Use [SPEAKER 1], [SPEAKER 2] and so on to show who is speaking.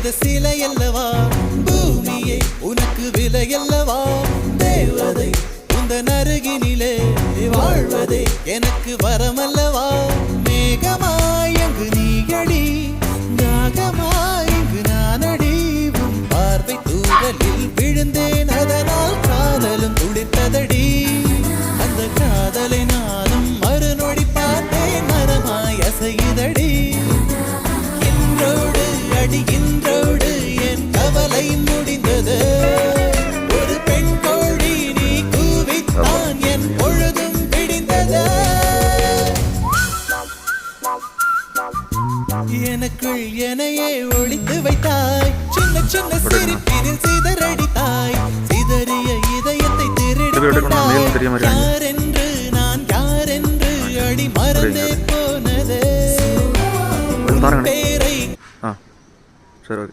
[SPEAKER 1] செய்த சிலையல்லவா பூமியே உனக்கு விலையல்லவா தேவதை உந்தன் அருகினிலே வாழ்வதே எனக்கு வரமல்லவா மேகமாய் அங்கு நீயடி நாகமாய் இங்கு நானடி உன் பார்வை தூரலில் விழுந்தேன் அதனால் காதலும் துளிர்த்ததடி அந்த காதலை நானும் மறுநொடி பார்த்தேன் மரமாய் அசையுதடி இன்றோடு அடி இன்றோடு என் கவலை முடிந்தது ஒரு பெண் கோழி நீ கூவித்தான் என் பொழுதும் விடிந்தது எனக்குள் எனையே ஒளித்து வைத்தாய் சின்ன சின்ன சிரிப்பினில் சிதறடித்தாய் சிதறிய இதயத்தை திருடித்தாய் யாரென்று நான் யாரென்று அடி மறந்தே போனதே பேரை
[SPEAKER 2] சரி.